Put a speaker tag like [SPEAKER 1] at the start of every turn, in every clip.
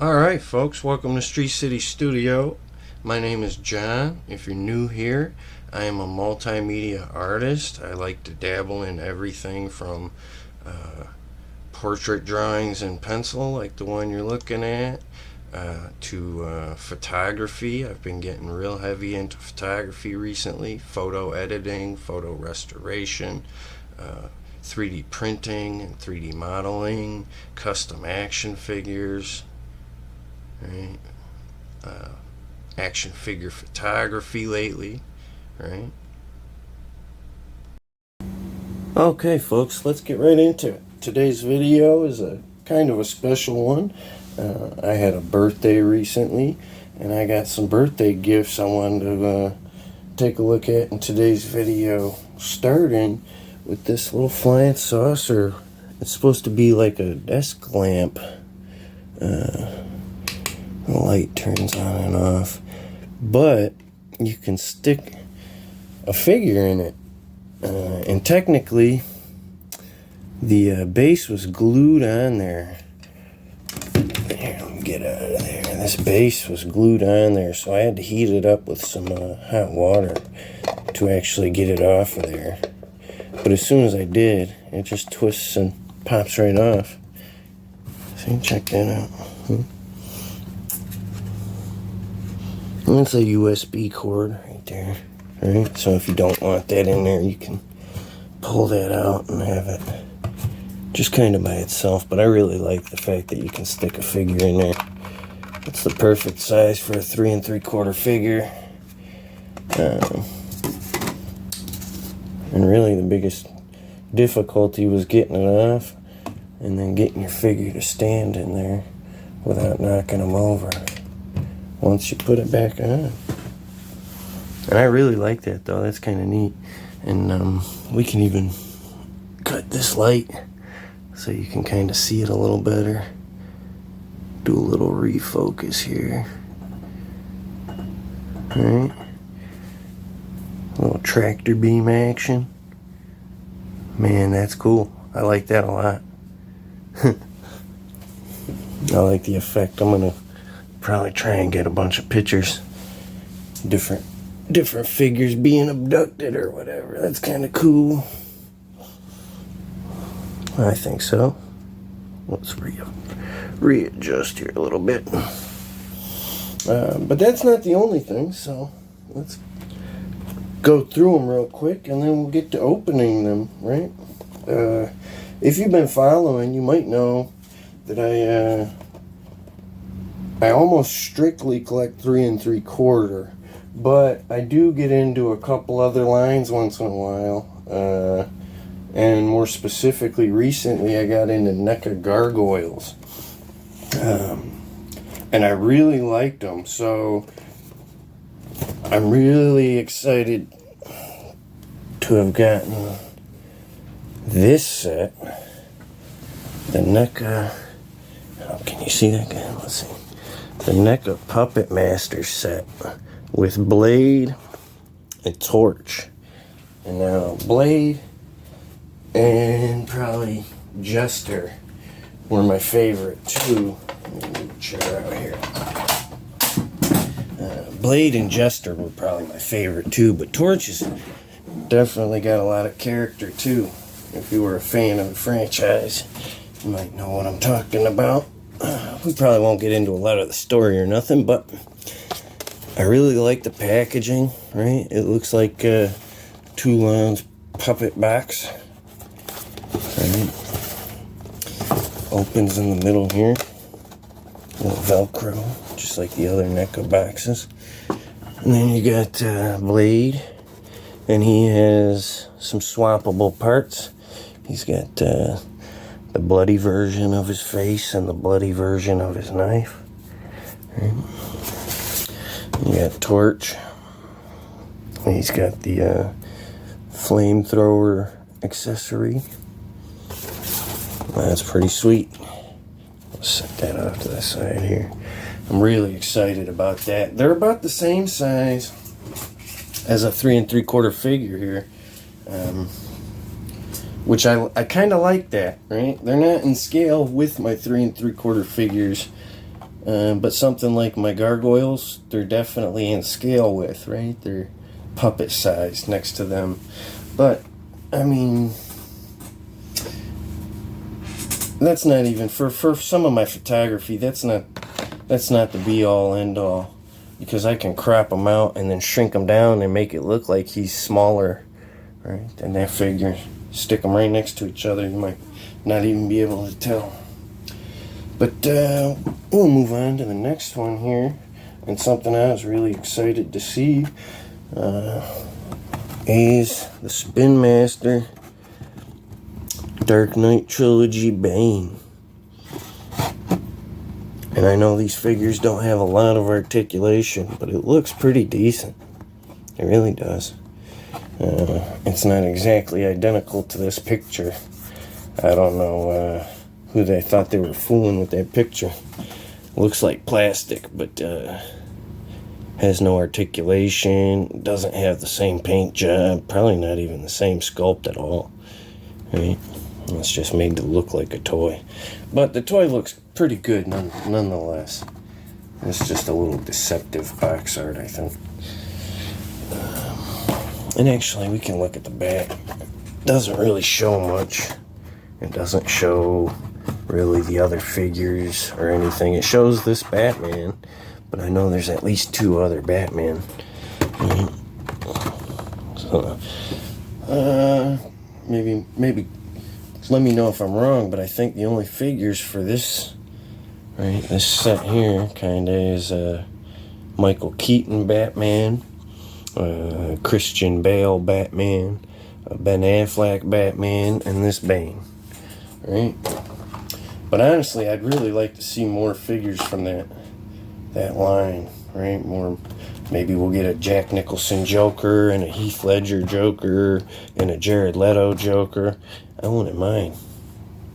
[SPEAKER 1] Alright folks, welcome to Street City Studio. My name is John. If you're new here, I am a multimedia artist. I like to dabble in everything from portrait drawings in pencil like the one you're looking at, to photography. I've been getting real heavy into photography recently, photo editing, photo restoration, 3D printing and 3D modeling, custom action figures, right? Action figure photography lately, right? Okay folks, let's get right into it. Today's video is a kind of a special one. I had a birthday recently and I got some birthday gifts I wanted to take a look at in today's video, starting with this little flying saucer. It's supposed to be like a desk lamp. The light turns on and off, but you can stick a figure in it, and technically the base was glued on there. Here, let me get out of there. This base was glued on there, so I had to heat it up with some hot water to actually get it off of there. But as soon as I did, it just twists and pops right off. See, check that out. That's a USB cord right there. Alright, so if you don't want that in there, you can pull that out and have it just kind of by itself. But I really like the fact that you can stick a figure in there. It's the perfect size for a 3 3/4 figure. And really the biggest difficulty was getting it off and then getting your figure to stand in there without knocking them over once you put it back on. And I really like that though. That's kind of neat. And we can even cut this light so you can kind of see it a little better. Do a little refocus here. Alright. A little tractor beam action. Man, that's cool. I like that a lot. I like the effect. I'm gonna probably try and get a bunch of pictures, different figures being abducted or whatever. That's kind of cool. I think so. Let's readjust here a little bit. But that's not the only thing, so let's go through them real quick and then we'll get to opening them, right? If you've been following, you might know that I almost strictly collect 3 3/4, but I do get into a couple other lines once in a while. And more specifically, recently I got into NECA gargoyles. And I really liked them, so I'm really excited to have gotten this set. The NECA, oh, can you see that guy? Let's see. The NECA Puppet Master set with Blade and Torch. And now Blade and probably Jester were my favorite too. Let me move the chair out here. Blade and Jester were probably my favorite too, but Torch has definitely got a lot of character too. If you were a fan of the franchise, you might know what I'm talking about. We probably won't get into a lot of the story or nothing, but I really like the packaging, right? It looks like Toulon's puppet box. Right. Opens in the middle here. A little Velcro, just like the other NECA boxes. And then you got Blade, and he has some swappable parts. He's got the bloody version of his face and the bloody version of his knife. Right. You got Torch. He's got the flamethrower accessory. That's pretty sweet. Let's set that off to the side here. I'm really excited about that. They're about the same size as a 3 3/4 figure here. which I kind of like that, right? They're not in scale with my 3 3/4 figures, But something like my gargoyles, they're definitely in scale with, right? They're puppet sized next to them. But, I mean, that's not even, for some of my photography, that's not the be all end all. Because I can crop them out and then shrink them down and make it look like he's smaller, right? And that figure, stick them right next to each other, you might not even be able to tell. But we'll move on to the next one here. And something I was really excited to see is the Spinmaster Dark Knight Trilogy Bane. And I know these figures don't have a lot of articulation, but it looks pretty decent. It really does. It's not exactly identical to this picture. I don't know who they thought they were fooling with that picture. Looks like plastic, but has no articulation. Doesn't have the same paint job. Probably not even the same sculpt at all. Right? It's just made to look like a toy. But the toy looks pretty good nonetheless. It's just a little deceptive box art, I think. And actually, we can look at the back. Doesn't really show much. It doesn't show really the other figures or anything. It shows this Batman, but I know there's at least 2 other Batman. So, maybe let me know if I'm wrong, but I think the only figures for this, right, this set here, kinda is Michael Keaton Batman, Christian Bale Batman, Ben Affleck Batman, and this Bane, right? But honestly, I'd really like to see more figures from that line, right? More. Maybe we'll get a Jack Nicholson Joker and a Heath Ledger Joker and a Jared Leto Joker. I wouldn't mind.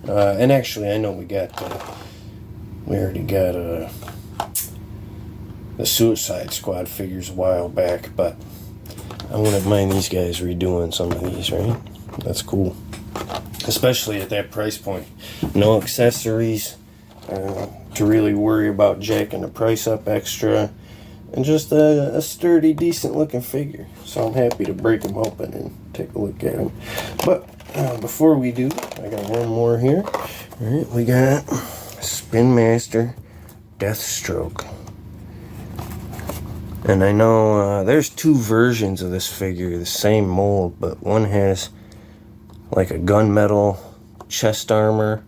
[SPEAKER 1] And actually, I know we already got the Suicide Squad figures a while back, but I wouldn't mind these guys redoing some of these, right? That's cool. Especially at that price point. No accessories to really worry about jacking the price up extra. And just a sturdy, decent-looking figure. So I'm happy to break them open and take a look at them. But before we do, I got one more here. All right, we got Spinmaster Deathstroke. And I know there's 2 versions of this figure, the same mold, but one has like a gunmetal chest armor,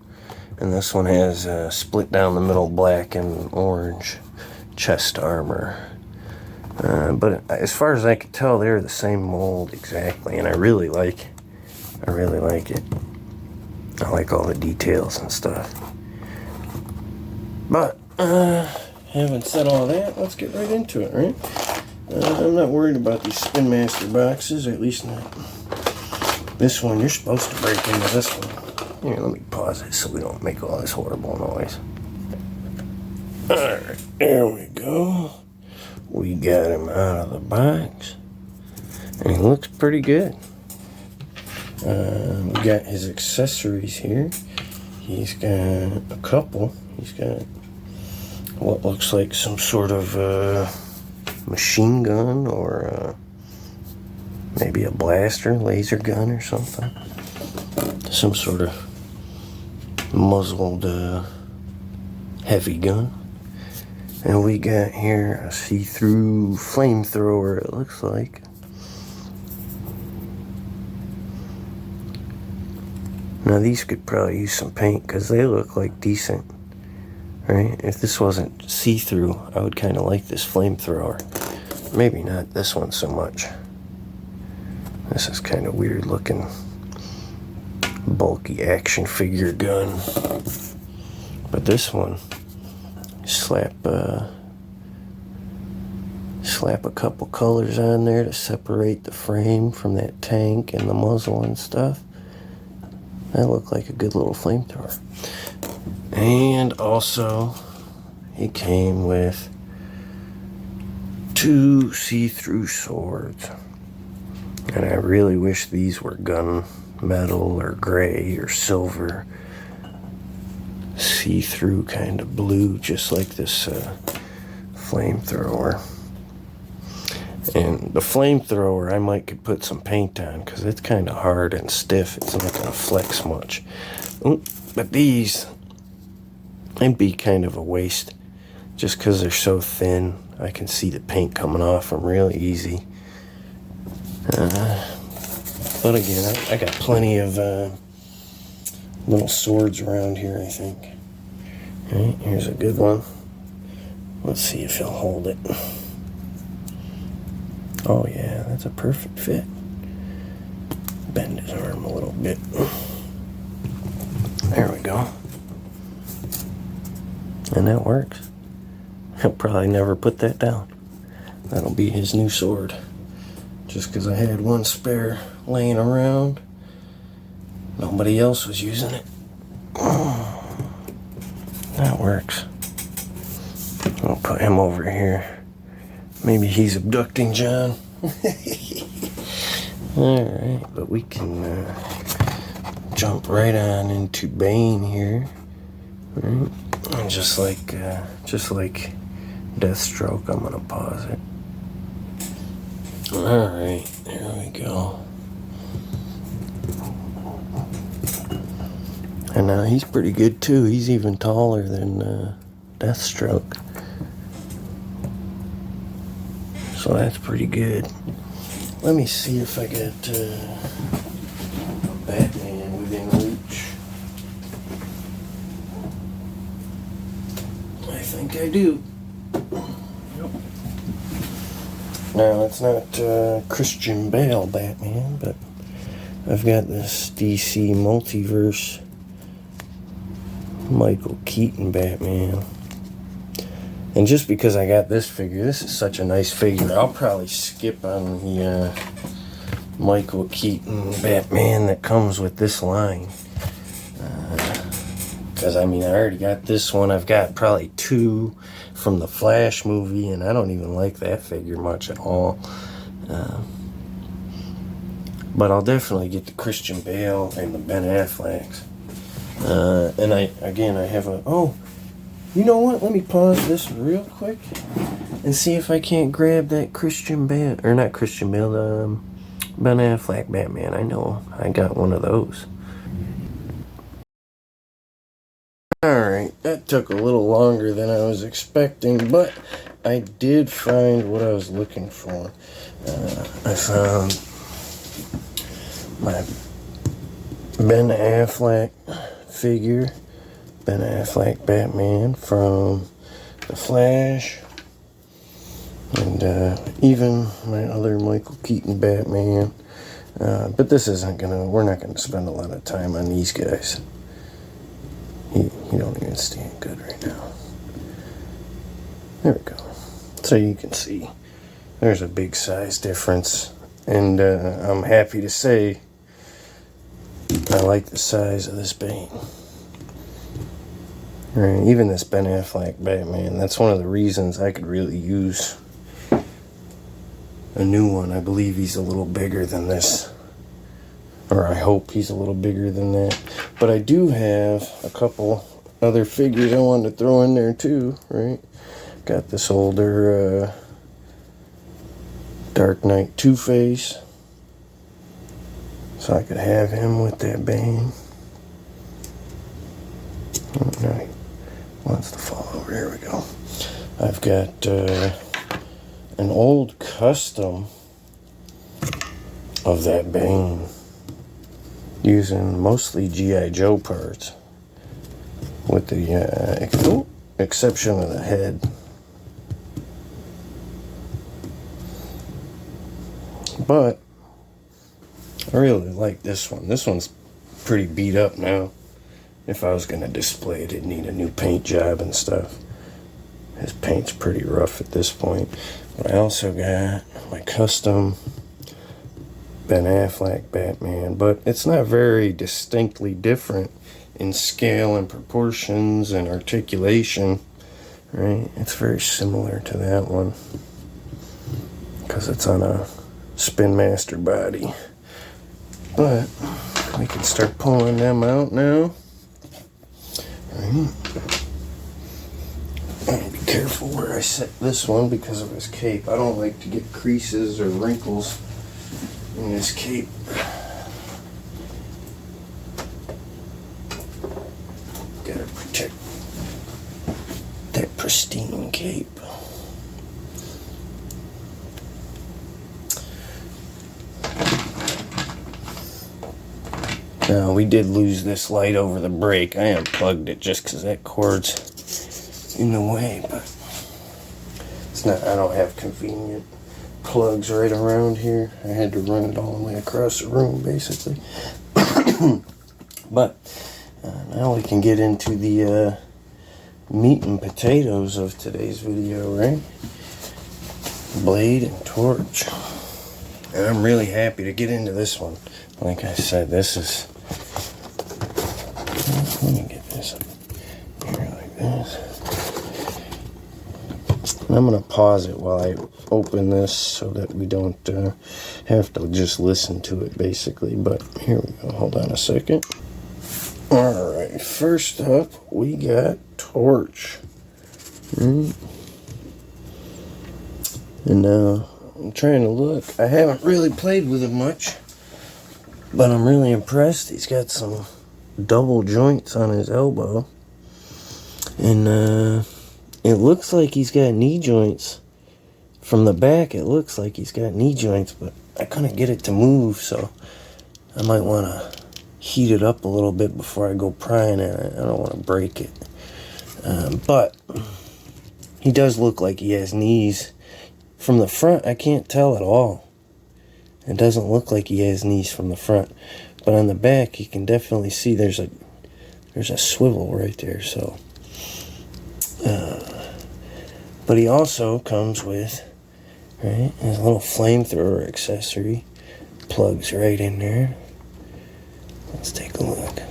[SPEAKER 1] and this one has split down the middle black and orange chest armor. But as far as I could tell, they're the same mold exactly, and I really like it. I like all the details and stuff. But having said all that, let's get right into it, right? I'm not worried about these Spinmaster boxes, at least not this one. You're supposed to break into this one. Here, let me pause it so we don't make all this horrible noise. Alright, there we go. We got him out of the box. And he looks pretty good. We got his accessories here. He's got a couple. He's got what looks like some sort of machine gun or maybe a blaster, laser gun or something. Some sort of muzzled heavy gun. And we got here a see-through flamethrower, it looks like. Now these could probably use some paint because they look like decent, right? If this wasn't see-through, I would kind of like this flamethrower. Maybe not this one so much. This is kind of weird looking, bulky action figure gun. But this one, slap a couple colors on there to separate the frame from that tank and the muzzle and stuff. That looked like a good little flamethrower. And also, it came with 2 see-through swords. And I really wish these were gun metal or gray or silver. see-through kind of blue, just like this flamethrower. And the flamethrower, I might could put some paint on because it's kind of hard and stiff. It's not going to flex much. Ooh, but these, it'd be kind of a waste just because they're so thin. I can see the paint coming off them really easy. But again, I got plenty of little swords around here, I think. All right, here's a good one. Let's see if he'll hold it. Oh yeah, that's a perfect fit. Bend his arm a little bit. There we go. And that works. He'll probably never put that down. That'll be his new sword. Just because I had one spare laying around. Nobody else was using it. That works. I'll put him over here. Maybe he's abducting John. Alright, but we can jump right on into Bane here. Right? And just like Deathstroke, I'm gonna pause it. Alright, there we go. And now he's pretty good too. He's even taller than Deathstroke. So that's pretty good. Let me see if I got Batman within reach. I think I do. Yep. Now, it's not Christian Bale Batman, but I've got this DC Multiverse Michael Keaton Batman. And just because I got this figure, this is such a nice figure, I'll probably skip on the Michael Keaton Batman that comes with this line. Because, I mean, I already got this one. I've got probably two from the Flash movie, and I don't even like that figure much at all. But I'll definitely get the Christian Bale and the Ben Afflecks. And I have a... Oh, you know what? Let me pause this real quick and see if I can't grab that Christian Bale... Or not Christian Bale, Ben Affleck Batman. I know. I got one of those. Alright, that took a little longer than I was expecting, but I did find what I was looking for. I found my Ben Affleck figure, Ben Affleck Batman from The Flash, and even my other Michael Keaton Batman. But this isn't we're not gonna spend a lot of time on these guys. He don't even stand good right now. There we go. So you can see there's a big size difference. And I'm happy to say I like the size of this Bane. Right, even this Ben Affleck Batman, that's one of the reasons I could really use a new one. I believe he's a little bigger than this. Or I hope he's a little bigger than that. But I do have a couple other figures I wanted to throw in there too, right? Got this older Dark Knight Two-Face. So I could have him with that Bane. Oh, no, he wants to fall over. Here we go. I've got an old custom of that Bane, using mostly G.I. Joe parts, with the exception of the head. But I really like this one. This one's pretty beat up now. If I was going to display it, it'd need a new paint job and stuff. His paint's pretty rough at this point. But I also got my custom Ben Affleck Batman, but it's not very distinctly different in scale and proportions and articulation, right? It's very similar to that one because it's on a Spinmaster body. But we can start pulling them out now. Right. And be careful where I set this one because of his cape. I don't like to get creases or wrinkles in this cape. Gotta protect that pristine cape. Now, we did lose this light over the brake. I unplugged it just because that cord's in the way, but it's not, I don't have convenient plugs right around here. I had to run it all the way across the room, basically. But now we can get into the meat and potatoes of today's video, right? Blade and torch. And I'm really happy to get into this one. Like I said, this is... Let me get this up here like this. And I'm going to pause it while I open this so that we don't have to just listen to it, basically. But here we go. Hold on a second. Alright, first up, we got torch. And I'm trying to look. I haven't really played with it much, but I'm really impressed. He's got some double joints on his elbow, and it looks like he's got knee joints. From the back, it looks like he's got knee joints, but I couldn't get it to move, so I might want to heat it up a little bit before I go prying at it. I don't want to break it. But he does look like he has knees. From the front, I can't tell at all. It doesn't look like he has knees from the front. But on the back, you can definitely see there's a swivel right there. So, but he also comes with, right, his little flamethrower accessory. Plugs right in there. Let's take a look.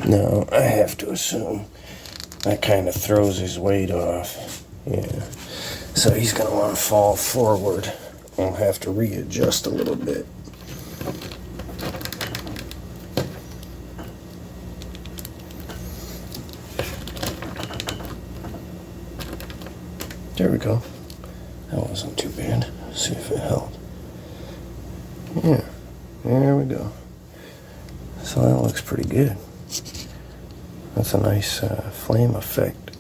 [SPEAKER 1] Now, I have to assume that kind of throws his weight off. Yeah. So he's going to want to fall forward. I'll have to readjust a little bit. There we go. That wasn't too bad. Let's see if it held. Yeah. There we go. So that looks pretty good. That's a nice flame effect.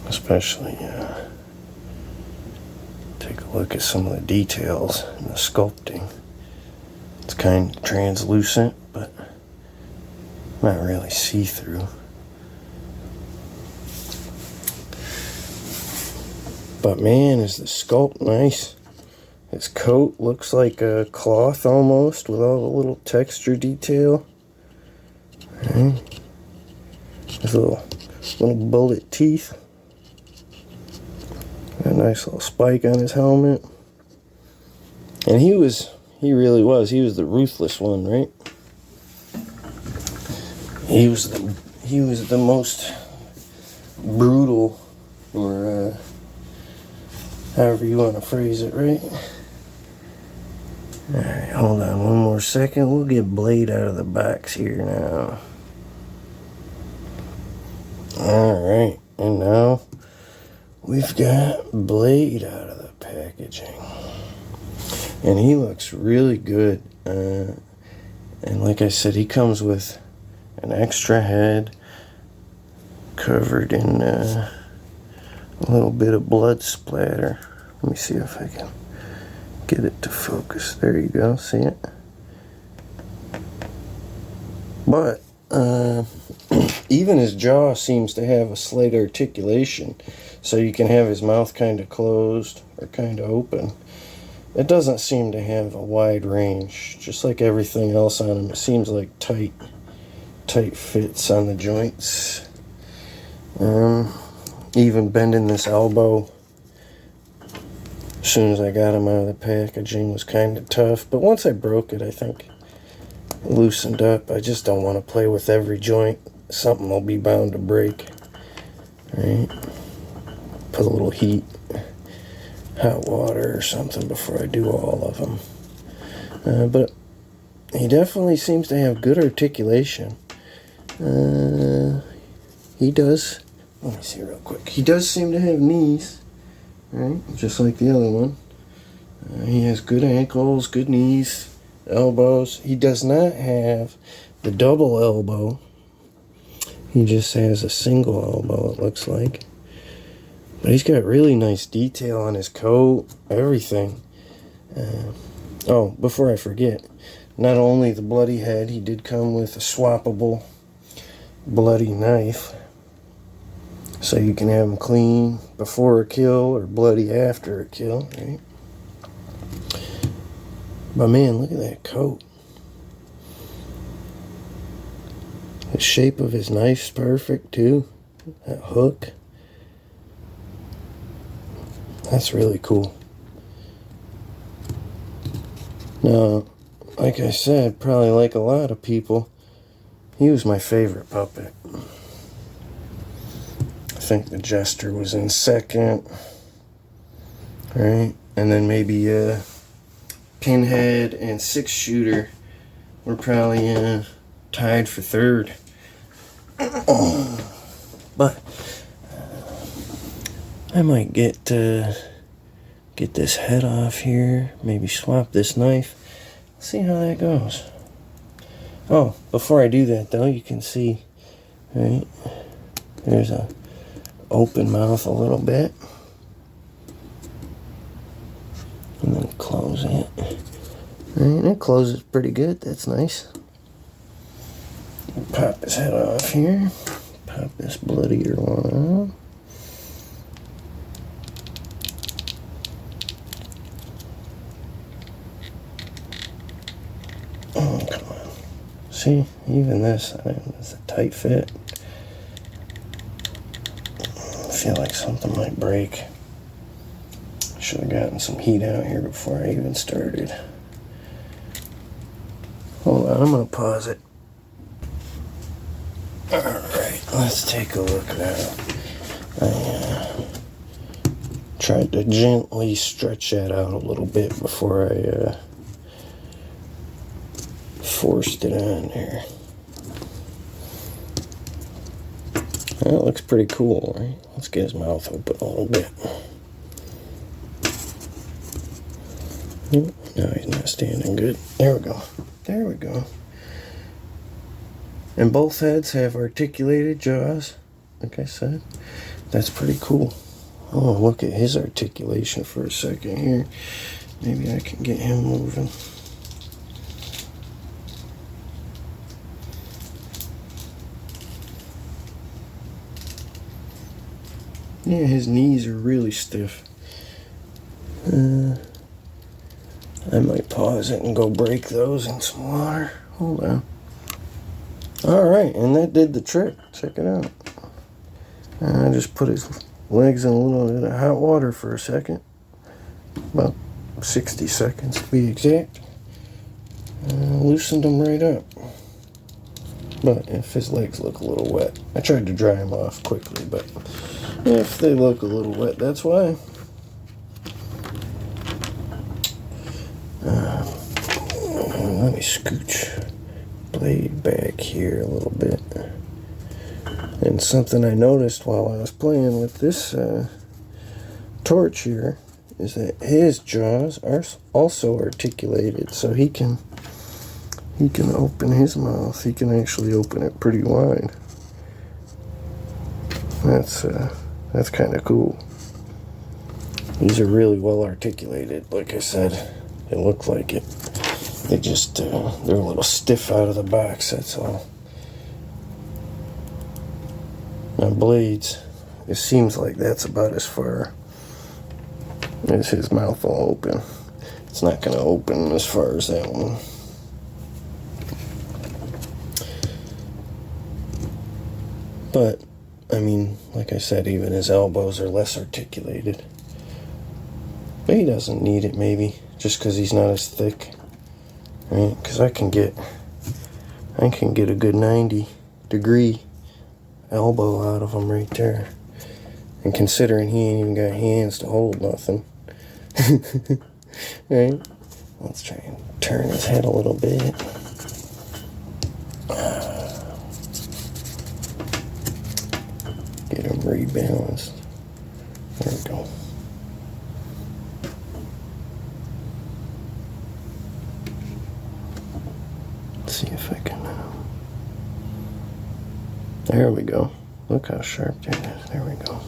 [SPEAKER 1] Especially, take a look at some of the details in the sculpting. It's kind of translucent, but not really see-through. But man, is the sculpt nice. His coat looks like a cloth almost, with all the little texture detail. Right. His little bullet teeth. A nice little spike on his helmet. And he was the ruthless one, right? He was the most brutal, or however you want to phrase it, right? Alright, hold on one more second. We'll get Blade out of the box here now. Alright, and now we've got Blade out of the packaging. And he looks really good. And like I said, he comes with an extra head covered in a little bit of blood splatter. Let me see if I can get it to focus. There you go, see it? But even his jaw seems to have a slight articulation, so you can have his mouth kind of closed or kind of open. It doesn't seem to have a wide range, just like everything else on him. It seems like tight fits on the joints. Even bending this elbow, as soon as I got him out of the packaging, was kind of tough. But once I broke it, I think it loosened up. I just don't want to play with every joint. Something will be bound to break. Right? Put a little heat, hot water or something before I do all of them. But he definitely seems to have good articulation. He does. Let me see real quick. He does seem to have knees, right? Just like the other one. He has good ankles, good knees, elbows. He does not have the double elbow. He just has a single elbow, it looks like. But he's got really nice detail on his coat, everything. Oh, before I forget, not only the bloody head, he did come with a swappable bloody knife. So you can have him clean before a kill or bloody after a kill, right? But man, look at that coat. The shape of his knife's perfect too. That hook. That's really cool. Now, like I said, probably like a lot of people, he was my favorite puppet. I think the Jester was in second. Right? And then maybe Pinhead and Six Shooter were probably tied for third. But I might get this head off here, maybe swap this knife, see how that goes. Oh, before I do that though, you can see, right, there's a open mouth a little bit, and then close it. Right, it closes pretty good, that's nice. Pop his head off here, pop this bloodier one off. Oh, come on. See, even this is a tight fit. I feel like something might break. Should have gotten some heat out here before I even started. Hold on, I'm going to pause it. Alright, let's take a look now. I tried to gently stretch that out a little bit before I forced it on there. That looks pretty cool, right? Let's get his mouth open a little bit. No, he's not standing good. There we go. There we go. And both heads have articulated jaws, like I said. That's pretty cool. Oh, look at his articulation for a second here. Maybe I can get him moving. Yeah, his knees are really stiff. I might pause it and go break those in some water. Hold on. Alright, and that did the trick. Check it out. I just put his legs in a little bit of hot water for a second. About 60 seconds to be exact. Loosened them right up. But if his legs look a little wet, I tried to dry them off quickly, but if they look a little wet, that's why. Let me scooch blade back here a little bit. And something I noticed while I was playing with this torch here is that his jaws are also articulated, so he can open his mouth. He can actually open it pretty wide. That's kind of cool. These are really well articulated. Like I said, it looked like it. They just they're a little stiff out of the box. That's all. Now blades, it seems like that's about as far as his mouth will open. It's not going to open as far as that one. But, I mean, like I said, even his elbows are less articulated. But he doesn't need it, maybe, just because he's not as thick. Right? Because I can get a good 90-degree elbow out of him right there. And considering he ain't even got hands to hold nothing. Right? Let's try and turn his head a little bit. Get them rebalanced. There we go. Let's see if I can. There we go. Look how sharp that is. There we go.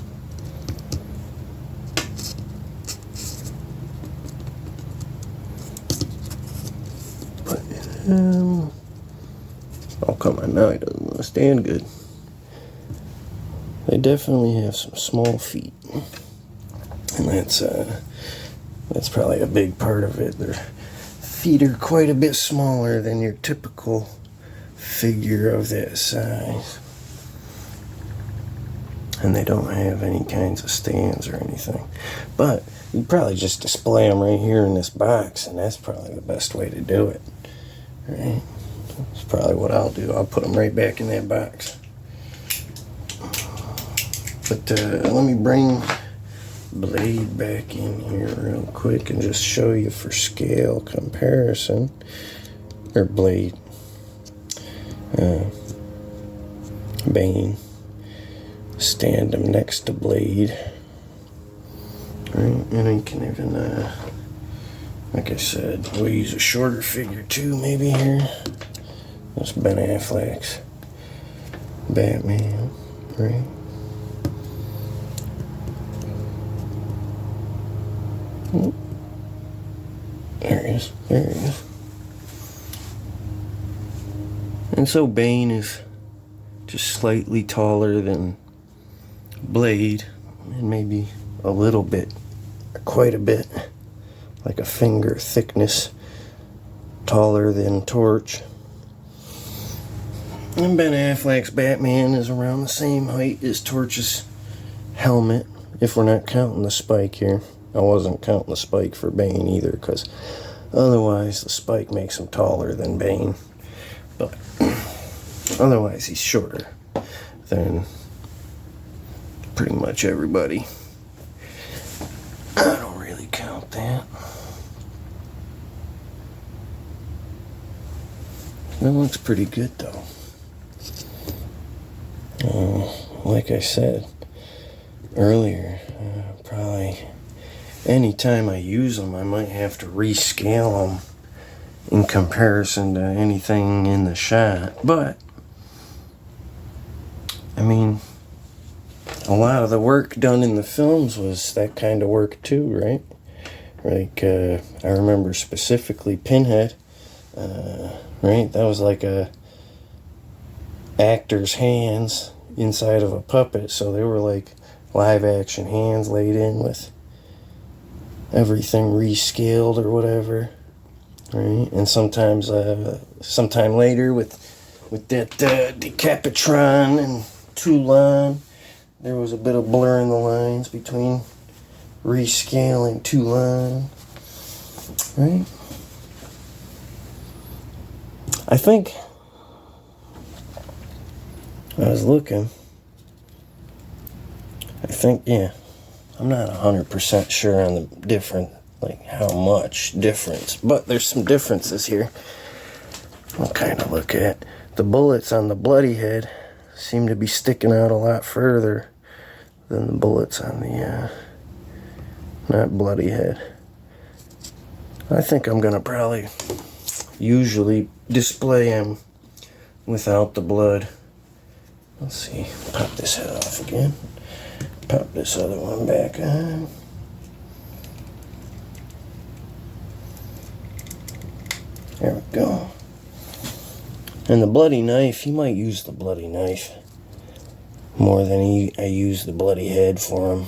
[SPEAKER 1] But, oh, come on, now he doesn't want to stand good. They definitely have some small feet. And that's probably a big part of it. Their feet are quite a bit smaller than your typical figure of that size. And they don't have any kinds of stands or anything. But you probably just display them right here in this box, and that's probably the best way to do it. Right? That's probably what I'll do. I'll put them right back in that box. But let me bring Blade back in here real quick and just show you for scale comparison. Or Blade. Bane. Stand them next to Blade. Right, and you can even, like I said, we'll use a shorter figure too, maybe here. That's Ben Affleck's Batman, right? Oh. There he is, there he is. And so Bane is just slightly taller than Blade, and maybe a little bit, quite a bit, like a finger thickness taller than Torch. And Ben Affleck's Batman is around the same height as Torch's helmet, if we're not counting the spike here. I wasn't counting the spike for Bane either, because otherwise the spike makes him taller than Bane. But otherwise he's shorter than pretty much everybody. I don't really count that. That looks pretty good though. Like I said earlier, probably anytime I use them I might have to rescale them in comparison to anything in the shot. But I mean, a lot of the work done in the films was that kind of work too, right? Like, I remember specifically Pinhead, right? That was like a actor's hands inside of a puppet, so they were like live action hands laid in with everything rescaled or whatever, right? And sometimes, sometime later with that Decapitron and Toulon, there was a bit of blurring the lines between rescaling Toulon, right? I think I was looking. I think, yeah, I'm not 100% sure on the different, like how much difference, but there's some differences here. I'll kind of look at the bullets on the bloody head seem to be sticking out a lot further than the bullets on the not bloody head. I think I'm gonna probably usually display them without the blood. Let's see, pop this head off again, pop this other one back on. There we go. And the bloody knife, you might use the bloody knife more than I use the bloody head for him.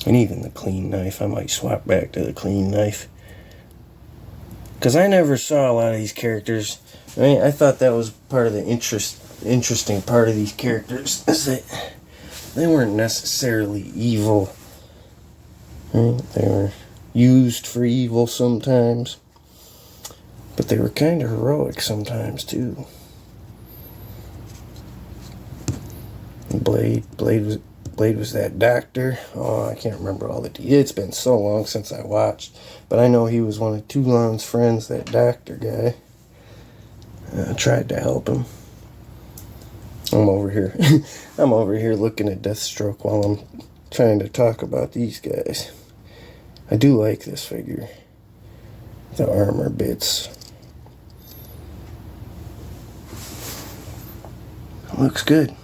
[SPEAKER 1] And even the clean knife, I might swap back to the clean knife. Because I never saw a lot of these characters. I mean, I thought that was part of the interesting part of these characters, is that they weren't necessarily evil. Right? They were used for evil sometimes, but they were kind of heroic sometimes too. Blade was that doctor. Oh, I can't remember all the details. It's been so long since I watched, but I know he was one of Toulon's friends, that doctor guy. tried to help him. I'm over here. I'm over here looking at Deathstroke while I'm trying to talk about these guys. I do like this figure. The armor bits. Looks good.